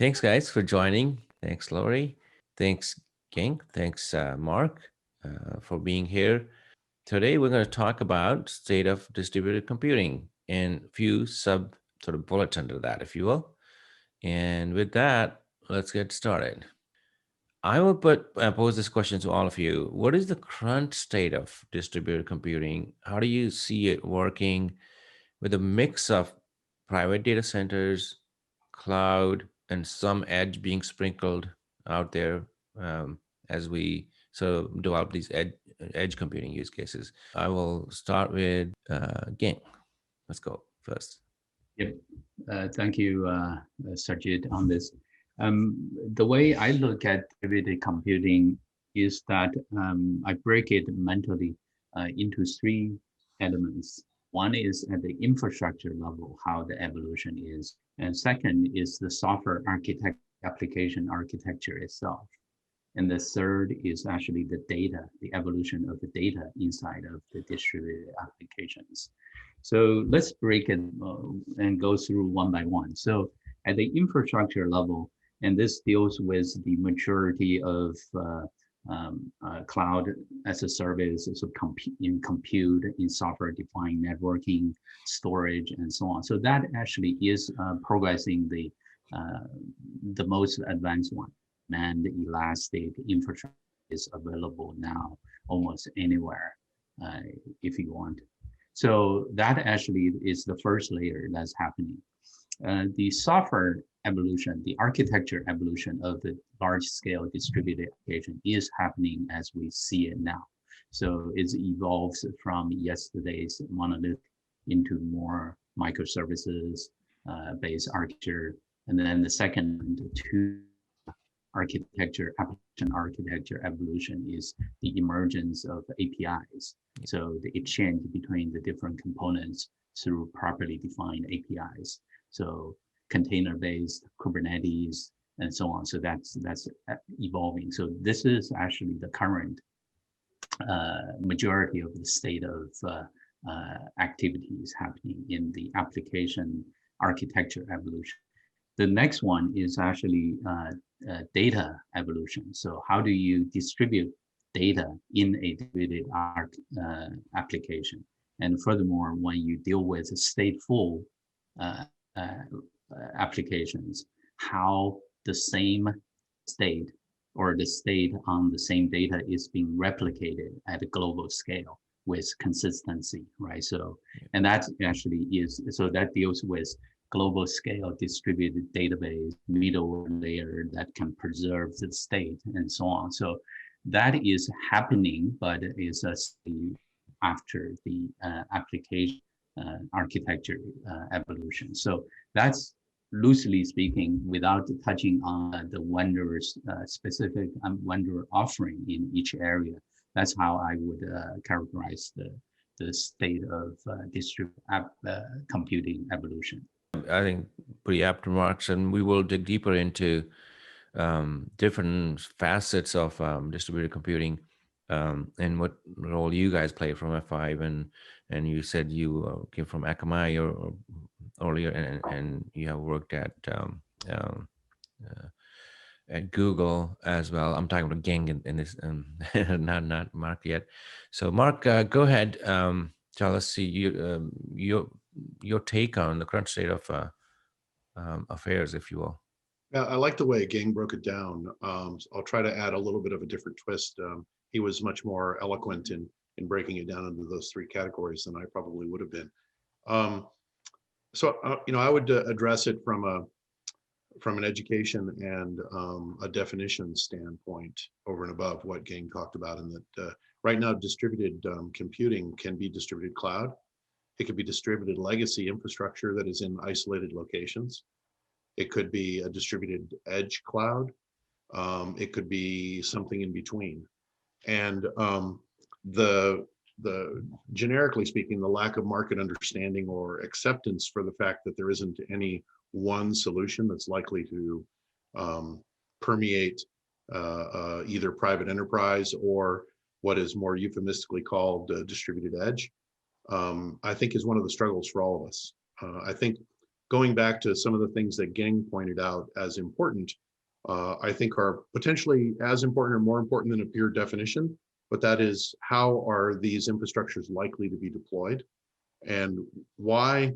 Thanks, guys, for joining. Thanks, Lori. Thanks, Geng. Thanks, Mark, for being here. Today, we're going to talk about state of distributed computing and a few sub sort of bullets under that, if you will. And with that, let's get started. I will pose this question to all of you. What is the current state of distributed computing? How do you see it working with a mix of private data centers, cloud, and some edge being sprinkled out there as we sort of develop these edge computing use cases? I will start with Geng. Let's go first. Yep. Thank you, Sarbjeet, on this. The way I look at distributed computing is that I break it mentally into three elements. One is at the infrastructure level, how the evolution is. And second is the software application architecture itself. And the third is actually the data, the evolution of the data inside of the distributed applications. So let's break it and go through one by one. So at the infrastructure level, and this deals with the maturity of cloud as a service, so in compute, in software-defined networking, storage, and so on. So that actually is progressing the most advanced one. And elastic infrastructure is available now almost anywhere if you want. So that actually is the first layer that's happening. The software evolution, the architecture evolution of the large-scale distributed application is happening as we see it now. So it evolves from yesterday's monolith into more microservices based architecture. And then the second two application architecture evolution is the emergence of APIs. So the exchange between the different components through properly defined APIs. So container-based, Kubernetes, and so on. So that's evolving. So this is actually the current majority of the state of activities happening in the application architecture evolution. The next one is actually data evolution. So how do you distribute data in a distributed application? And furthermore, when you deal with stateful applications, how the same state or the state on the same data is being replicated at a global scale with consistency, right? So, and that actually is, so that deals with global scale distributed database, middle layer that can preserve the state and so on. So that is happening, but is after the application architecture evolution. So that's loosely speaking, without touching on the vendor's specific vendor offering in each area. That's how I would characterize the state of distributed computing evolution. I think pretty apt remarks, and we will dig deeper into different facets of distributed computing and what role you guys play from F5. And you said you came from Akamai or earlier, and you have worked at Google as well. I'm talking about Geng in this, not Mark yet. So Mark, go ahead. Tell us your take on the current state of affairs, if you will. Yeah, I like the way Geng broke it down. I'll try to add a little bit of a different twist. He was much more eloquent in breaking it down into those three categories than I probably would have been. I would address it from an education and a definition standpoint over and above what Geng talked about, in that right now distributed computing can be distributed cloud. It could be distributed legacy infrastructure that is in isolated locations. It could be a distributed edge cloud. It could be something in between. And the generically speaking, the lack of market understanding or acceptance for the fact that there isn't any one solution that's likely to permeate either private enterprise or what is more euphemistically called distributed edge, I think is one of the struggles for all of us. I think going back to some of the things that Geng pointed out as important, I think are potentially as important or more important than a pure definition, but that is, how are these infrastructures likely to be deployed? And why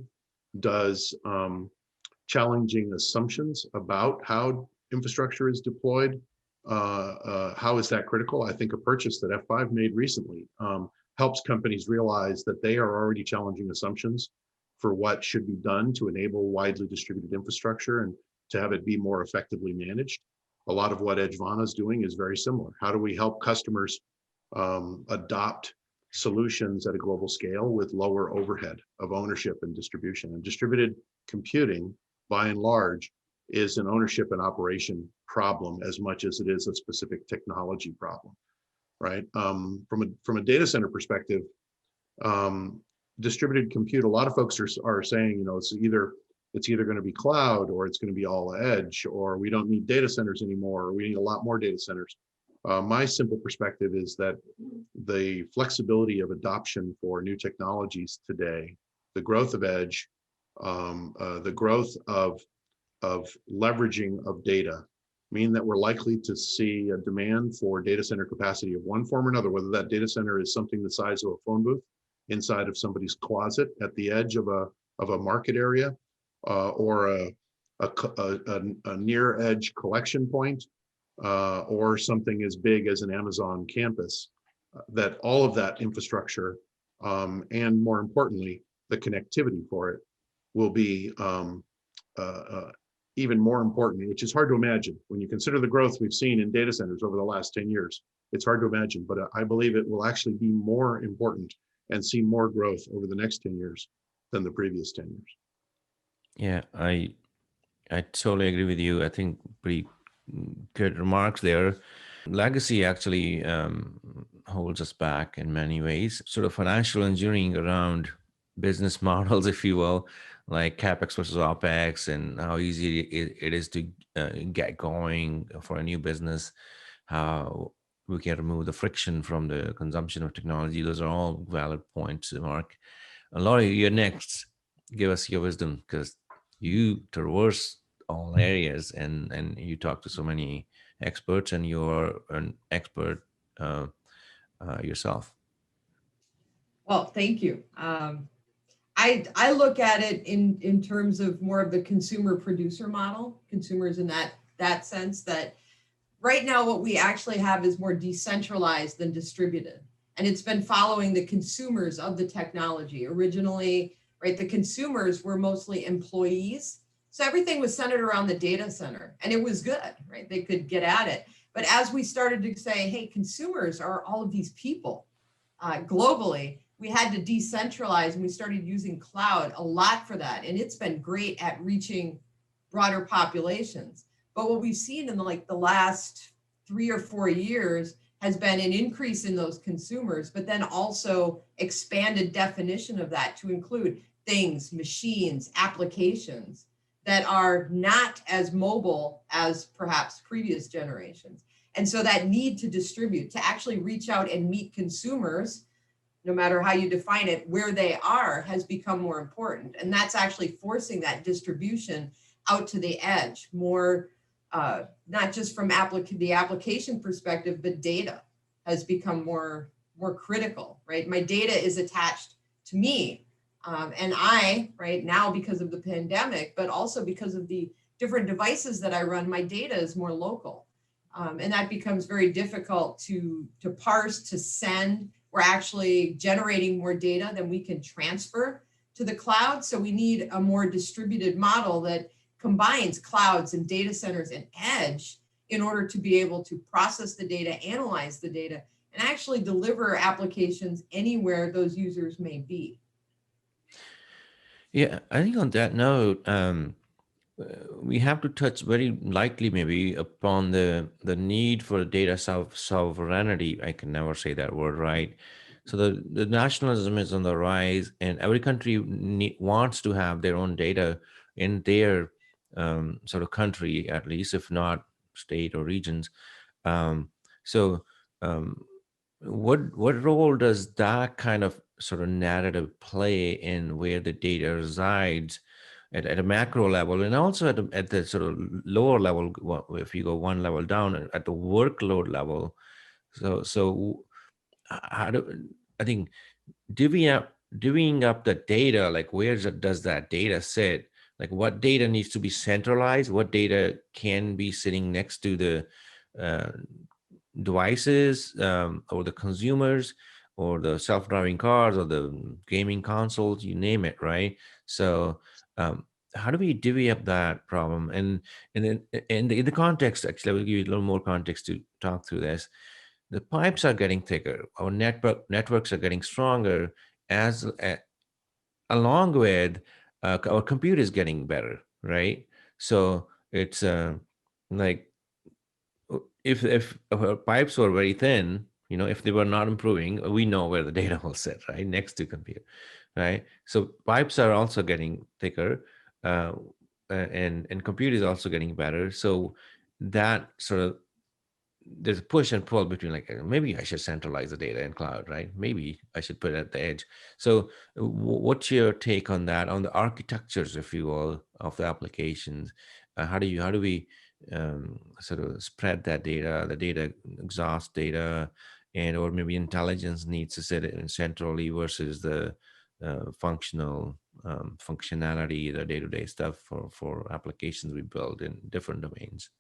does challenging assumptions about how infrastructure is deployed, how is that critical? I think a purchase that F5 made recently helps companies realize that they are already challenging assumptions for what should be done to enable widely distributed infrastructure and to have it be more effectively managed. A lot of what Edgevana is doing is very similar. How do we help customers adopt solutions at a global scale with lower overhead of ownership and distribution? And distributed computing, by and large, is an ownership and operation problem as much as it is a specific technology problem, right? From a data center perspective, distributed compute, a lot of folks are saying, you know, it's either going to be cloud, or it's going to be all edge, or we don't need data centers anymore, or we need a lot more data centers. My simple perspective is that the flexibility of adoption for new technologies today, the growth of edge, the growth of leveraging of data, mean that we're likely to see a demand for data center capacity of one form or another, whether that data center is something the size of a phone booth inside of somebody's closet at the edge of a market area, or a near edge collection point, or something as big as an Amazon campus. That all of that infrastructure, and more importantly, the connectivity for it, will be even more important, which is hard to imagine. When you consider the growth we've seen in data centers over the last 10 years, it's hard to imagine, but I believe it will actually be more important and see more growth over the next 10 years than the previous 10 years. Yeah, I totally agree with you. I think pretty good remarks there. Legacy actually holds us back in many ways. Sort of financial engineering around business models, if you will, like CapEx versus OpEx, and how easy it is to get going for a new business, how we can remove the friction from the consumption of technology. Those are all valid points, Mark. Laurie, you're next. Give us your wisdom, because you traverse all areas and you talk to so many experts, and you're an expert yourself. Well, thank you. I look at it in terms of more of the consumer producer model, consumers in that sense, that right now what we actually have is more decentralized than distributed. And it's been following the consumers of the technology. Originally, right, the consumers were mostly employees. So everything was centered around the data center, and it was good, right? They could get at it. But as we started to say, hey, consumers are all of these people globally, we had to decentralize, and we started using cloud a lot for that. And it's been great at reaching broader populations. But what we've seen in the last 3 or 4 years has been an increase in those consumers, but then also expanded definition of that to include things, machines, applications that are not as mobile as perhaps previous generations. And so that need to distribute, to actually reach out and meet consumers, no matter how you define it, where they are, has become more important. And that's actually forcing that distribution out to the edge, more, not just from the application perspective, but data has become more critical, right? My data is attached to me. And I, right now, because of the pandemic, but also because of the different devices that I run, my data is more local. And that becomes very difficult to parse, to send. We're actually generating more data than we can transfer to the cloud. So we need a more distributed model that combines clouds and data centers and edge in order to be able to process the data, analyze the data, and actually deliver applications anywhere those users may be. Yeah, I think on that note, we have to touch very lightly maybe upon the need for data sovereignty. I can never say that word right. So the nationalism is on the rise, and every country wants to have their own data in their sort of country, at least, if not state or regions. So what role does that kind of sort of narrative play in where the data resides? at a macro level, and also at the sort of lower level, if you go one level down at the workload level. So how do I think divvying up the data, like where does that data sit? Like what data needs to be centralized? What data can be sitting next to the uh, devices, or the consumers, or the self-driving cars, or the gaming consoles, you name it, right? So how do we divvy up that problem? And then in the context, actually, I will give you a little more context to talk through this. The pipes are getting thicker. Our networks are getting stronger, as along with our computer is getting better, right? So it's like if our pipes were very thin, if they were not improving, we know where the data will sit, right, next to computer, right? So pipes are also getting thicker, uh, and computer is also getting better. So that sort of, there's a push and pull between, like, maybe I should centralize the data in cloud, right? Maybe I should put it at the edge. So what's your take on that, on the architectures, if you will, of the applications? How do we sort of spread that data, the data exhaust data, and or maybe intelligence needs to sit in centrally versus the functional functionality, the day-to-day stuff for applications we build in different domains?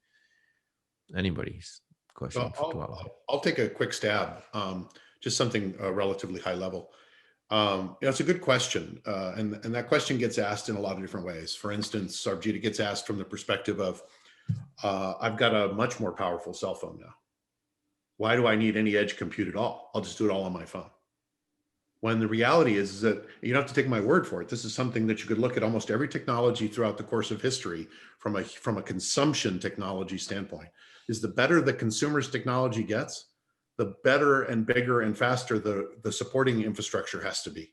Anybody's question Well, for 12. I'll take a quick stab, just something relatively high level. It's a good question, and that question gets asked in a lot of different ways. For instance, Sarbjeet, it gets asked from the perspective of, I've got a much more powerful cell phone now. Why do I need any edge compute at all? I'll just do it all on my phone. When the reality is that you don't have to take my word for it. This is something that you could look at almost every technology throughout the course of history from a consumption technology standpoint. Is the better the consumer's technology gets, the better and bigger and faster the supporting infrastructure has to be.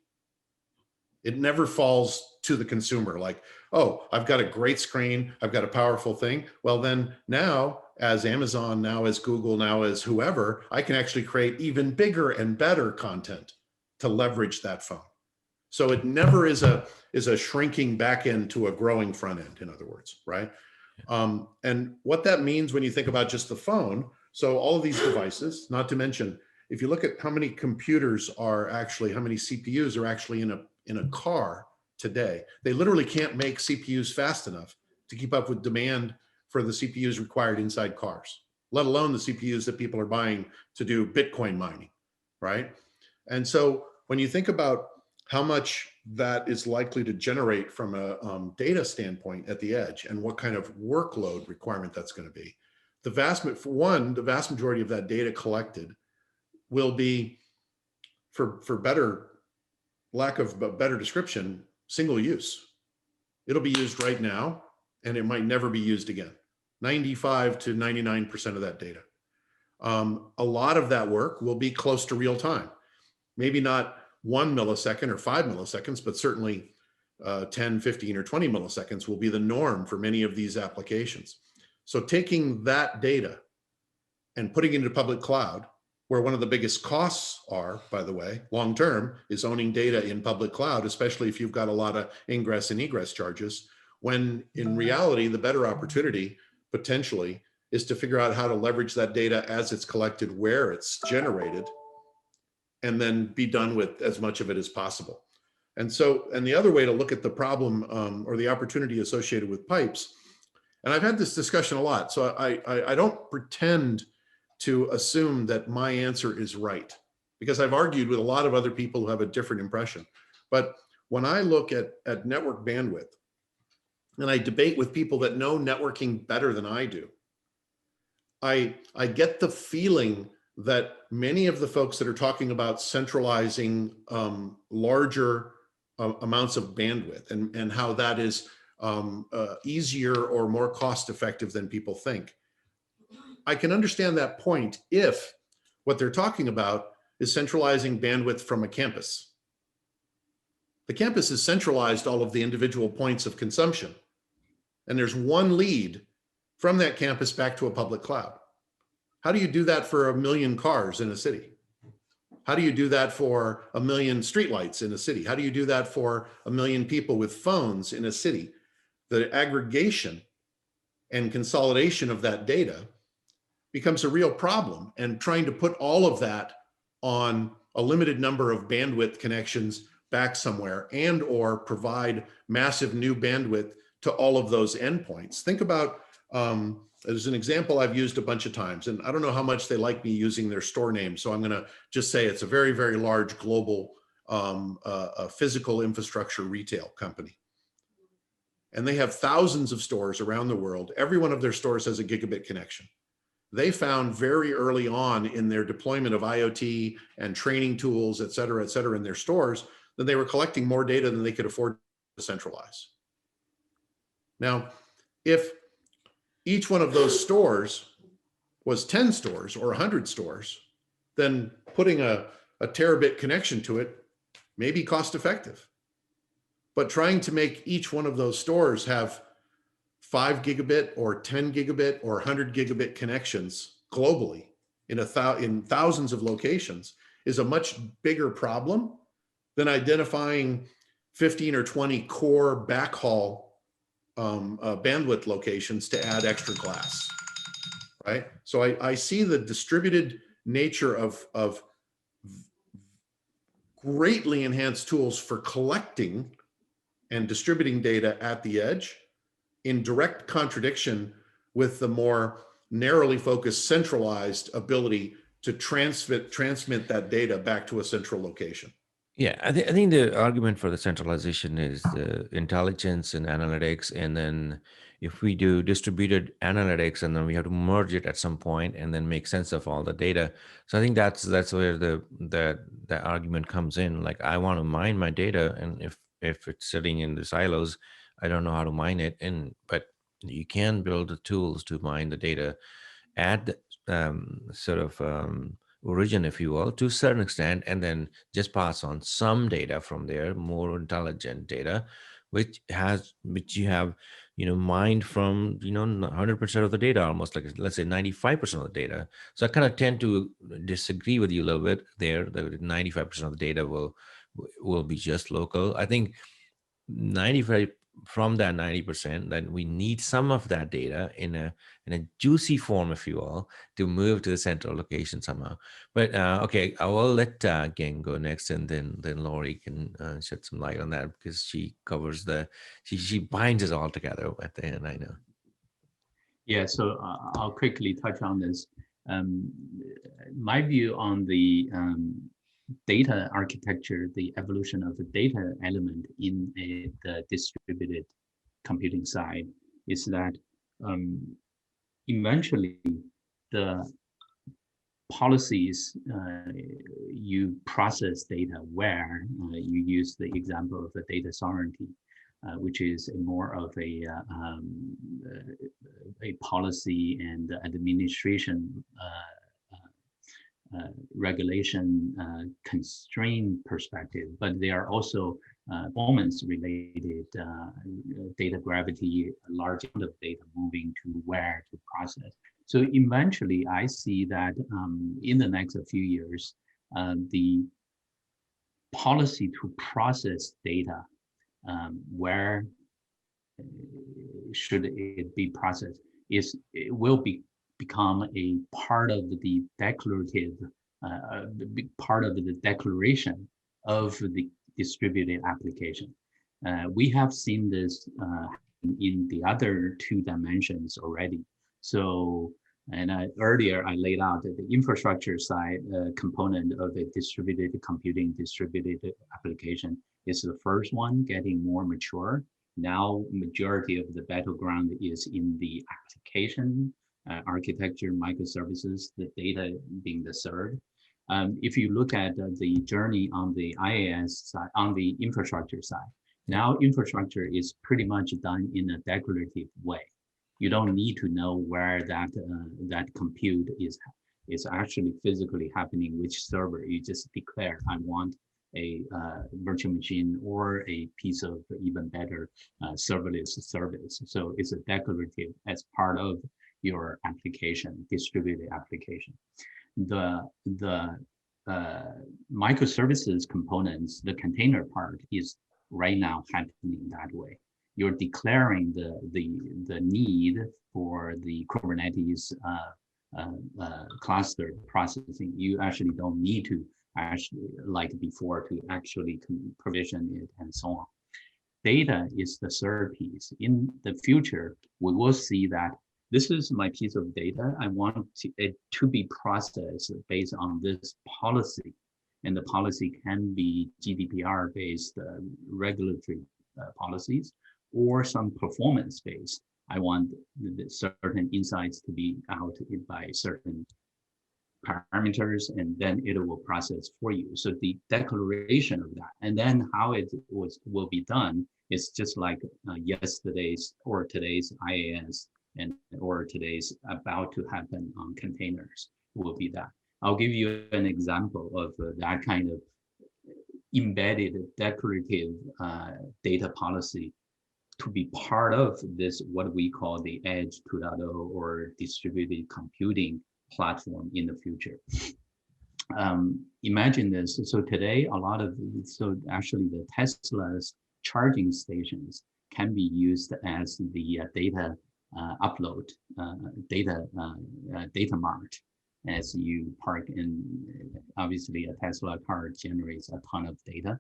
It never falls to the consumer like, oh, I've got a great screen, I've got a powerful thing. Well, then now, as Amazon, now as Google, now as whoever, I can actually create even bigger and better content to leverage that phone. So it never is a shrinking back end to a growing front end, in other words, right? And what that means when you think about just the phone, so all of these devices, not to mention, if you look at how many computers are actually, how many CPUs are actually in a car today, they literally can't make CPUs fast enough to keep up with demand for the CPUs required inside cars, let alone the CPUs that people are buying to do Bitcoin mining, right? And so when you think about how much that is likely to generate from a data standpoint at the edge and what kind of workload requirement that's going to be, the vast majority of that data collected will be, for better lack of a better description, single use. It'll be used right now, and it might never be used again. 95 to 99% of that data. A lot of that work will be close to real time. Maybe not 1 millisecond or 5 milliseconds, but certainly 10, 15, or 20 milliseconds will be the norm for many of these applications. So taking that data and putting it into public cloud, where one of the biggest costs are, by the way, long-term, is owning data in public cloud, especially if you've got a lot of ingress and egress charges, when in reality, the better opportunity potentially is to figure out how to leverage that data as it's collected, where it's generated, and then be done with as much of it as possible. And the other way to look at the problem or the opportunity associated with pipes, and I've had this discussion a lot, so I don't pretend to assume that my answer is right, because I've argued with a lot of other people who have a different impression. But when I look at network bandwidth, and I debate with people that know networking better than I do, I get the feeling that many of the folks that are talking about centralizing larger amounts of bandwidth and how that is easier or more cost effective than people think, I can understand that point if what they're talking about is centralizing bandwidth from a campus. The campus has centralized all of the individual points of consumption, and there's one lead from that campus back to a public cloud. How do you do that for 1 million cars in a city? How do you do that for 1 million streetlights in a city? How do you do that for 1 million people with phones in a city? the aggregation and consolidation of that data becomes a real problem. And trying to put all of that on a limited number of bandwidth connections back somewhere and or provide massive new bandwidth to all of those endpoints. Think about, there's an example I've used a bunch of times, and I don't know how much they like me using their store name, so I'm gonna just say it's a very, very large global physical infrastructure retail company. And they have thousands of stores around the world. Every one of their stores has a gigabit connection. They found very early on in their deployment of IoT and training tools, et cetera, in their stores, that they were collecting more data than they could afford to centralize. Now, if each one of those stores was 10 stores or 100 stores, then putting a terabit connection to it may be cost effective. But trying to make each one of those stores have 5 gigabit or 10 gigabit or 100 gigabit connections globally in thousands of locations is a much bigger problem than identifying 15 or 20 core backhaul bandwidth locations to add extra glass, right? So I see the distributed nature of greatly enhanced tools for collecting and distributing data at the edge in direct contradiction with the more narrowly focused centralized ability to transmit that data back to a central location. Yeah, I think the argument for the centralization is the intelligence and analytics, and then if we do distributed analytics, and then we have to merge it at some point, and then make sense of all the data. So I think that's where the argument comes in. Like, I want to mine my data, and if it's sitting in the silos, I don't know how to mine it. But you can build the tools to mine the data at the, origin, if you will, to a certain extent, and then just pass on some data from there, more intelligent data, which you have, mined from, 100% of the data, almost, like, let's say 95% of the data. So I kind of tend to disagree with you a little bit there, that 95% of the data will be just local. I think 95 from that 90%, then we need some of that data in a juicy form, if you will, to move to the central location somehow. But okay, I will let Geng go next, and then Lori can shed some light on that, because she covers she binds it all together at the end, I know. Yeah, so I'll quickly touch on this. My view on the data architecture, the evolution of the data element in the distributed computing side, is that eventually the policies, you process data where you use the example of the data sovereignty, which is more of a policy and administration regulation constraint perspective, but they are also performance related, data gravity, a large amount of data moving to where to process. So eventually I see that in the next few years, the policy to process data, where should it be processed, it will become a part of the declarative, part of the declaration of the distributed application. We have seen this in the other two dimensions already. So, and earlier I laid out that the infrastructure side component of the distributed computing, distributed application is the first one, getting more mature. Now, majority of the battleground is in the application architecture, microservices, the data being the third. If you look at the journey on the IaaS side, on the infrastructure side, now infrastructure is pretty much done in a declarative way. You don't need to know where that compute is actually physically happening, which server. You just declare, I want a virtual machine or a piece of even better serverless service. So it's a declarative as part of your application, distributed application. The microservices components, the container part is right now happening that way. you're declaring the need for the Kubernetes cluster processing. You actually don't need to actually, like before, to actually provision it and so on. Data is the third piece. In the future, we will see that this is my piece of data. I want it to be processed based on this policy. And the policy can be GDPR-based regulatory policies or some performance-based. I want certain insights to be out by certain parameters, and then it will process for you. So the declaration of that, and then how it will be done is just like yesterday's or today's IAS and or today's about to happen on containers will be that. I'll give you an example of that kind of embedded declarative data policy to be part of this, what we call the Edge 2.0 or distributed computing platform in the future. Imagine this. So today, actually the Tesla's charging stations can be used as the data upload, data mart. As you park in, obviously a Tesla car generates a ton of data,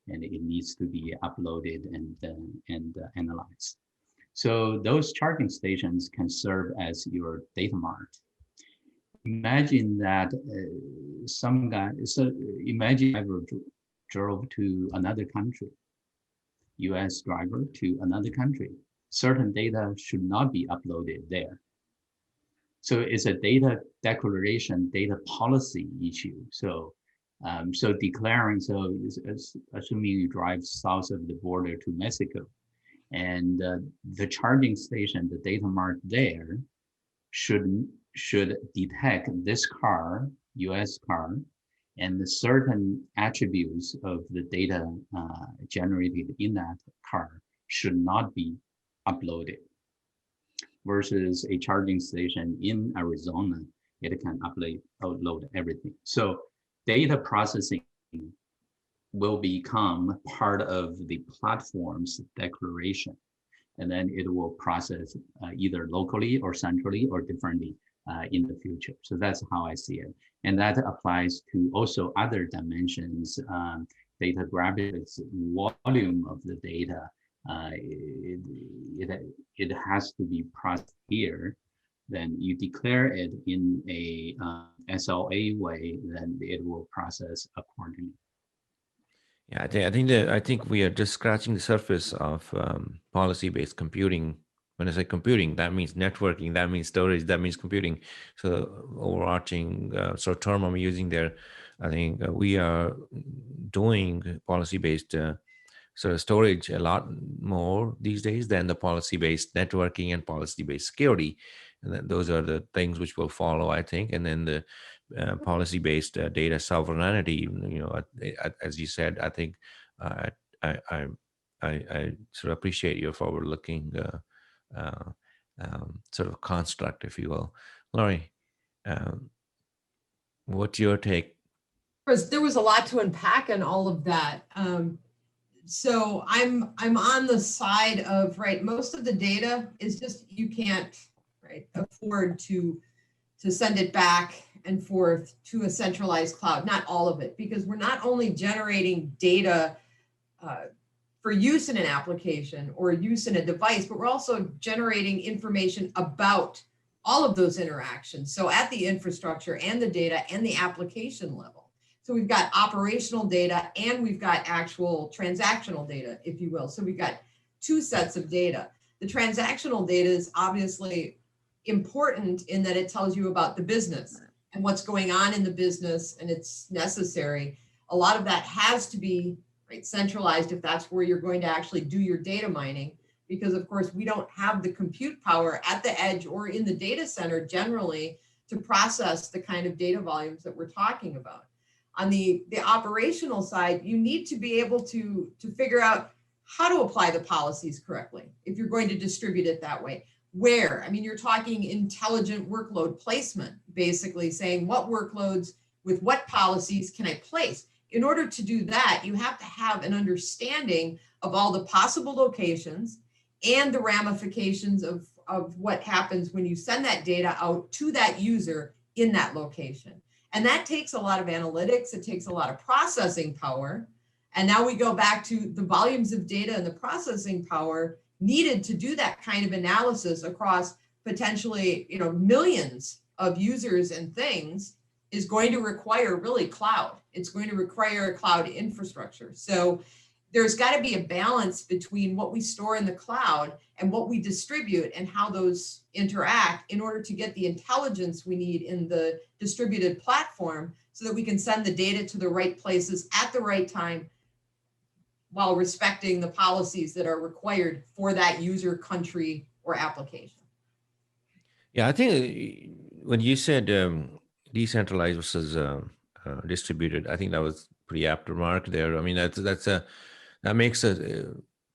and it needs to be uploaded and analyzed. So those charging stations can serve as your data mart. Imagine that imagine I drove to another country, US driver to another country. Certain data should not be uploaded there. So it's a data declaration, data policy issue. So declaring, assuming you drive south of the border to Mexico, and the charging station, the data mart there should detect this car, US car, and the certain attributes of the data generated in that car should not be uploaded. Versus a charging station in Arizona, it can upload everything. So data processing will become part of the platform's declaration, and then it will process either locally or centrally or differently in the future. So that's how I see it. And that applies to also other dimensions, data gravity, volume of the data. It has to be processed here. Then you declare it in a SLA way, then it will process accordingly. Yeah, I think we are just scratching the surface of policy-based computing. When I say computing, that means networking, that means storage, that means computing. So overarching sort of term I'm using there, I think we are doing policy-based sort of storage a lot more these days than the policy-based networking and policy-based security. And then those are the things which will follow, I think. And then the policy-based data sovereignty, as you said, I think I sort of appreciate your forward-looking sort of construct, if you will. Laurie, what's your take? There was a lot to unpack in all of that. So I'm on the side of, right, most of the data is just, you can't, right, afford to send it back and forth to a centralized cloud, not all of it, because we're not only generating data for use in an application or use in a device, but we're also generating information about all of those interactions. So at the infrastructure and the data and the application level. So we've got operational data and we've got actual transactional data, if you will. So we've got two sets of data. The transactional data is obviously important in that it tells you about the business and what's going on in the business, and it's necessary. A lot of that has to be, right, centralized if that's where you're going to actually do your data mining, because of course we don't have the compute power at the edge or in the data center generally to process the kind of data volumes that we're talking about. On the operational side, you need to be able to figure out how to apply the policies correctly if you're going to distribute it that way. Where? I mean, you're talking intelligent workload placement, basically saying what workloads with what policies can I place? In order to do that, you have to have an understanding of all the possible locations and the ramifications of what happens when you send that data out to that user in that location. And that takes a lot of analytics. It takes a lot of processing power. And now we go back to the volumes of data and the processing power needed to do that kind of analysis across potentially, millions of users and things is going to require really cloud. It's going to require a cloud infrastructure. So there's got to be a balance between what we store in the cloud and what we distribute and how those interact in order to get the intelligence we need in the distributed platform so that we can send the data to the right places at the right time while respecting the policies that are required for that user, country, or application. Yeah, I think when you said decentralized versus distributed, I think that was pretty apt remark there. I mean, that makes us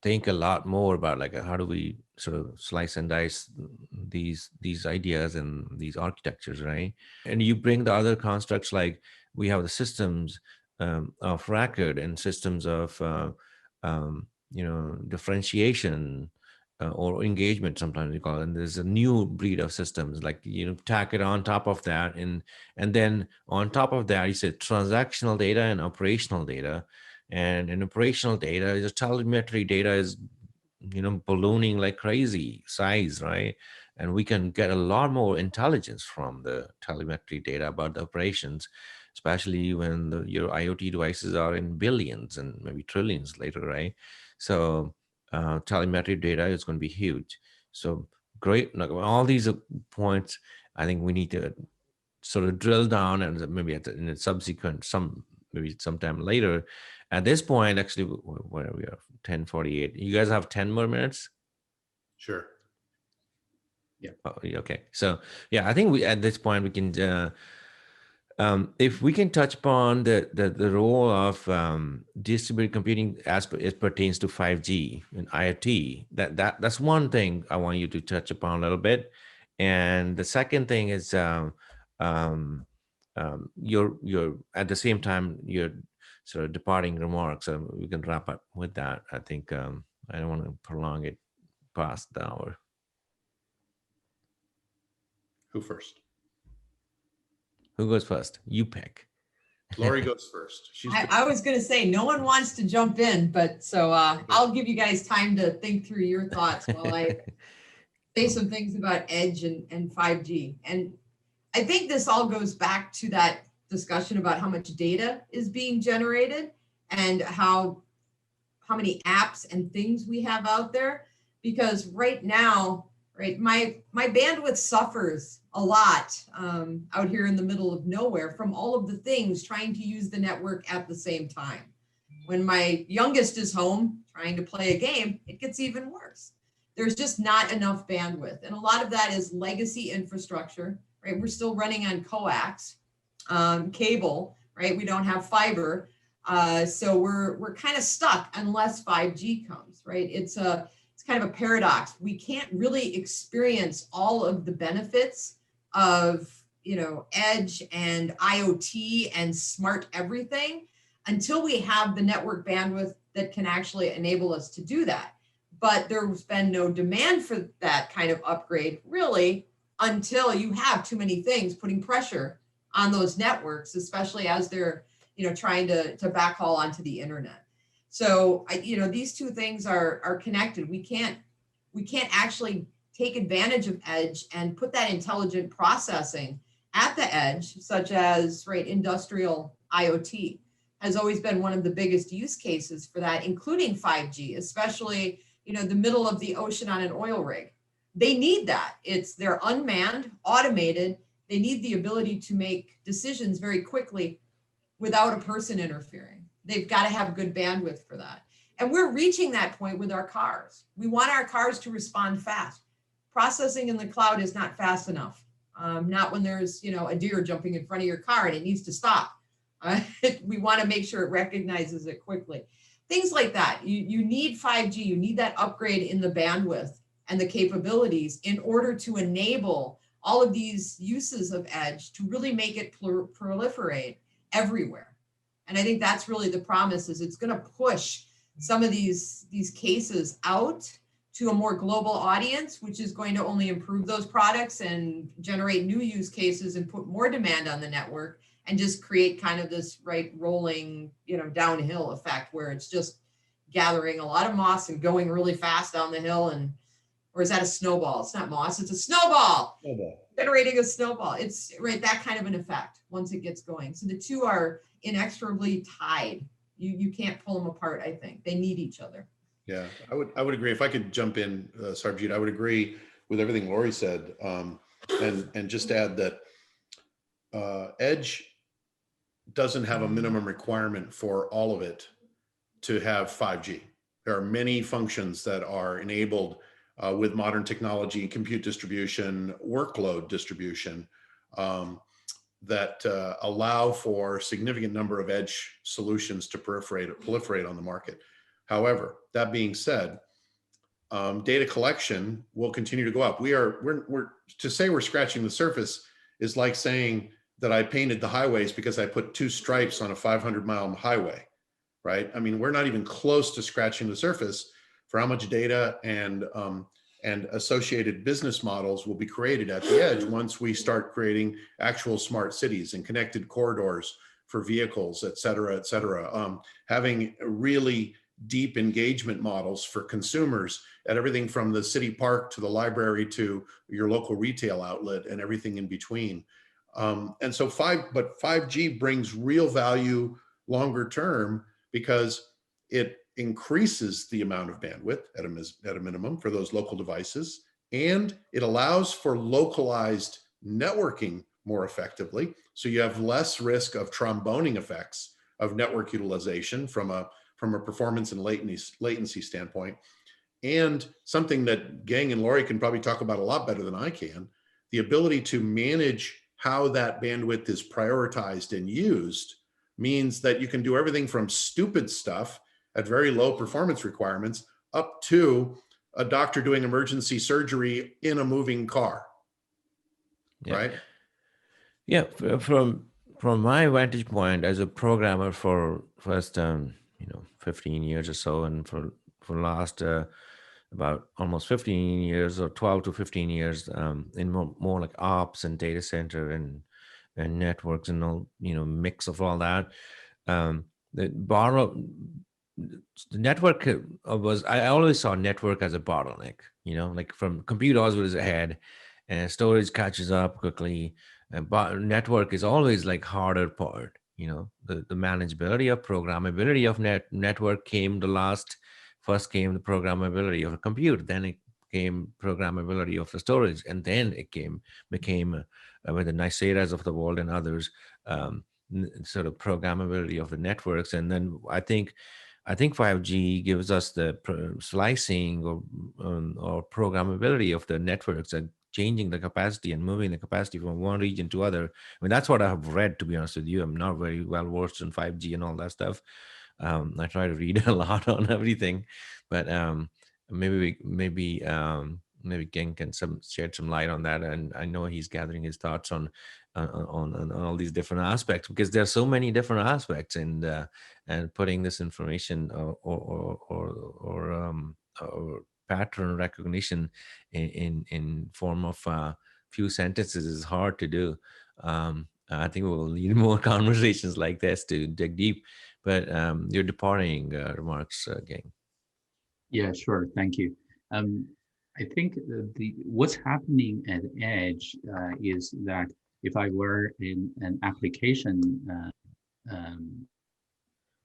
think a lot more about like how do we sort of slice and dice these ideas and these architectures, right? And you bring the other constructs like we have the systems of record and systems of differentiation or engagement, sometimes we call it. And there's a new breed of systems, like tack it on top of that, and then on top of that, you said transactional data and operational data. And in operational data, the telemetry data is ballooning like crazy size, right? And we can get a lot more intelligence from the telemetry data about the operations, especially when your IoT devices are in billions and maybe trillions later, right? So telemetry data is going to be huge. So great. All these points, I think we need to sort of drill down, and maybe in a subsequent, maybe sometime later. At this point, actually, where we are, 10:48. You guys have 10 more minutes? Sure. Yeah. Oh, okay. So yeah, I think at this point we can, if we can touch upon the role of distributed computing as it pertains to 5G and IoT, that's one thing I want you to touch upon a little bit. And the second thing is you're at the same time you're sort of departing remarks. We can wrap up with that. I think I don't want to prolong it past the hour. Who first? Who goes first? You pick. Lori goes first. I was going to say no one wants to jump in, but so I'll give you guys time to think through your thoughts while I say some things about Edge and 5G. And I think this all goes back to that discussion about how much data is being generated and how many apps and things we have out there. Because right now, right, my bandwidth suffers a lot out here in the middle of nowhere from all of the things trying to use the network at the same time. When my youngest is home trying to play a game, it gets even worse. There's just not enough bandwidth. And a lot of that is legacy infrastructure, right? We're still running on coax cable, right? We don't have fiber. So we're kind of stuck unless 5G comes, right? It's kind of a paradox. We can't really experience all of the benefits of, Edge and IoT and smart everything until we have the network bandwidth that can actually enable us to do that. But there's been no demand for that kind of upgrade really until you have too many things putting pressure on those networks, especially as they're, trying to backhaul onto the internet. So, these two things are connected. We can't actually take advantage of Edge and put that intelligent processing at the edge, such as, right, industrial IoT has always been one of the biggest use cases for that, including 5G, especially, the middle of the ocean on an oil rig. They need that. They're unmanned, automated. They need the ability to make decisions very quickly without a person interfering. They've got to have good bandwidth for that. And we're reaching that point with our cars. We want our cars to respond fast. Processing in the cloud is not fast enough. Not when there's, a deer jumping in front of your car and it needs to stop. We want to make sure it recognizes it quickly. Things like that. You need 5G. You need that upgrade in the bandwidth and the capabilities in order to enable all of these uses of Edge to really make it proliferate everywhere. And I think that's really the promise, is it's going to push some of these cases out to a more global audience, which is going to only improve those products and generate new use cases and put more demand on the network and just create kind of this rolling, downhill effect where it's just gathering a lot of moss and going really fast down the hill. Or is that a snowball? It's not moss, it's a snowball. Generating a snowball. It's that kind of an effect once it gets going. So the two are inexorably tied. You can't pull them apart, I think. They need each other. Yeah, I would agree. If I could jump in, Sarbjeet, I would agree with everything Lori said, and just add that Edge doesn't have a minimum requirement for all of it to have 5G. There are many functions that are enabled with modern technology, compute distribution, workload distribution, that allow for significant number of edge solutions to proliferate on the market. However, that being said, data collection will continue to go up. We're to say we're scratching the surface is like saying that I painted the highways because I put 2 stripes on a 500-mile highway, right? I mean, we're not even close to scratching the surface for how much data and associated business models will be created at the edge once we start creating actual smart cities and connected corridors for vehicles, et cetera, et cetera. Having really deep engagement models for consumers at everything from the city park to the library to your local retail outlet and everything in between. And so 5G brings real value longer term because it increases the amount of bandwidth at a minimum for those local devices, and it allows for localized networking more effectively. So you have less risk of tromboning effects of network utilization from a performance and latency standpoint. And something that Geng and Lori can probably talk about a lot better than I can, the ability to manage how that bandwidth is prioritized and used means that you can do everything from stupid stuff at very low performance requirements up to a doctor doing emergency surgery in a moving car, right? Yeah, from my vantage point as a programmer for first 15 years or so, and for last about almost 15 years or 12 to 15 years in more like ops and data center and networks and all, mix of all that. The network was, I always saw network as a bottleneck, like from compute always was ahead and storage catches up quickly. But network is always like harder part, the manageability of programmability of network came first came the programmability of a compute, then it came programmability of the storage, and then it became with the Niceras of the world and others, sort of programmability of the networks. And then I think 5G gives us the slicing or programmability of the networks and changing the capacity and moving the capacity from one region to other. I mean, that's what I have read, to be honest with you. I'm not very well versed in 5G and all that stuff. I try to read a lot on everything, but maybe Geng can shed some light on that. And I know he's gathering his thoughts on all these different aspects, because there are so many different aspects, and putting this information or pattern recognition in form of few sentences is hard to do. I think we'll need more conversations like this to dig deep. But your departing remarks, Geng. Yeah, sure. Thank you. I think what's happening at Edge is that if I were in an application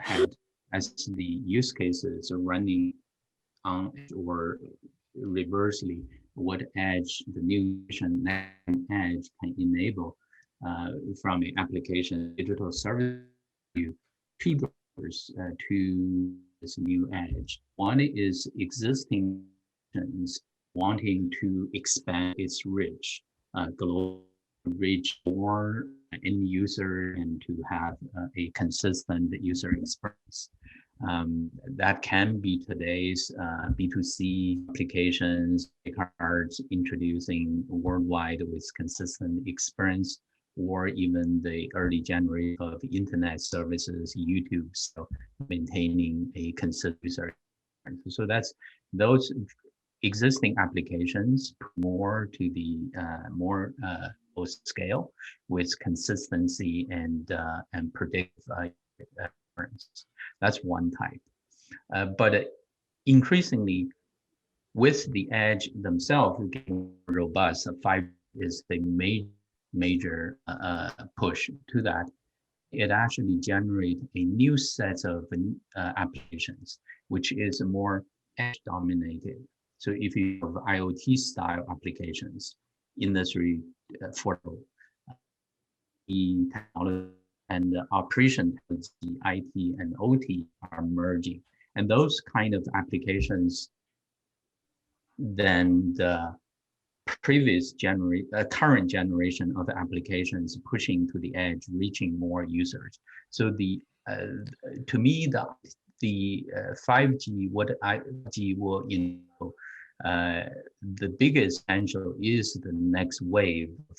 had as the use cases are running on or reversely, what Edge, the new Edge can enable from an application digital service to this new Edge. One is existing wanting to expand its reach, global reach more end user and to have a consistent user experience. That can be today's B2C applications, cards introducing worldwide with consistent experience, or even the early generation of internet services, YouTube, so maintaining a consistent user experience. So those existing applications more to the more scale with consistency and predictive inference. That's one type. But increasingly, with the edge themselves getting robust, 5 is the major push to that. It actually generates a new set of applications, which is more edge dominated. So if you have IoT style applications, Industry 4.0, the technology and the operation, the IT and OT are merging. And those kind of applications, then the current generation of applications pushing to the edge, reaching more users. So to me, the 5G, what 5G will enable, the biggest potential is the next wave of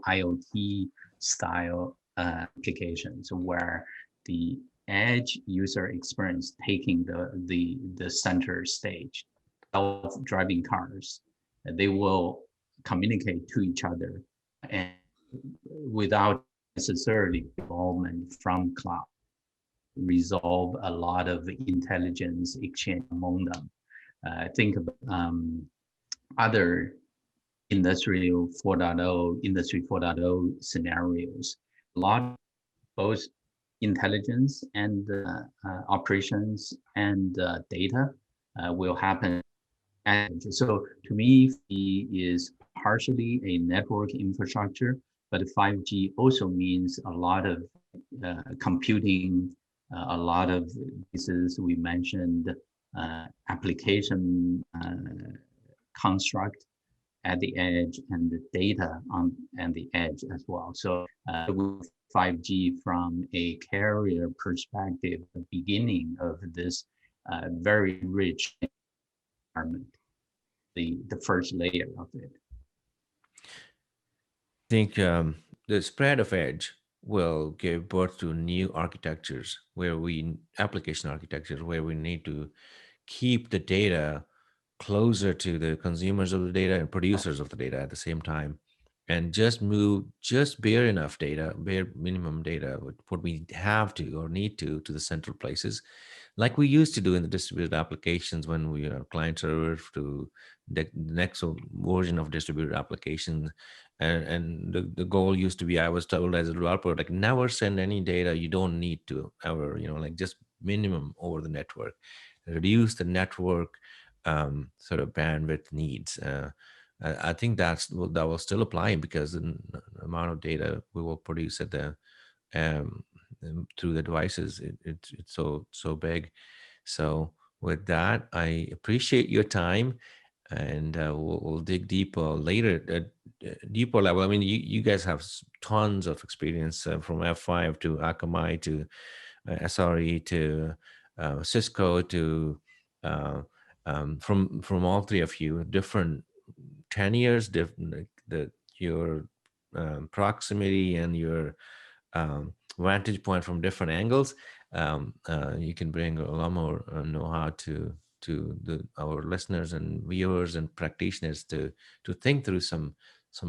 IoT style applications where the edge user experience taking the center stage. Self-driving cars, they will communicate to each other and without necessarily involvement from cloud, resolve a lot of intelligence exchange among them. Think of other Industry 4.0 scenarios. A lot of both intelligence and operations and data will happen. And so to me, it is partially a network infrastructure, but 5G also means a lot of computing, a lot of pieces we mentioned, application construct at the edge and the data and the edge as well. So with 5G from a carrier perspective, the beginning of this very rich environment, the first layer of it. I think the spread of edge will give birth to new architectures application architectures where we need to keep the data closer to the consumers of the data and producers of the data at the same time, and just move bare enough data, bare minimum data, what we have to or need to the central places, like we used to do in the distributed applications when we client server to the next version of distributed applications. And the goal used to be, I was told as a developer, like never send any data you don't need to ever, like just minimum over the network, reduce the network sort of bandwidth needs. I think that will still apply because the amount of data we will produce at the through the devices, it's so big. So with that, I appreciate your time, and we'll dig deeper later at deeper level. I mean, you guys have tons of experience from F5 to Akamai to SRE to Cisco to from all three of you, different 10 years, different your proximity and your vantage point from different angles. You can bring a lot more know-how to our listeners and viewers and practitioners to think through some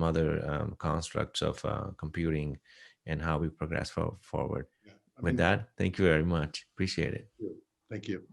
other constructs of computing and how we progress forward. Yeah, with that, thank you very much. Appreciate it. Thank you.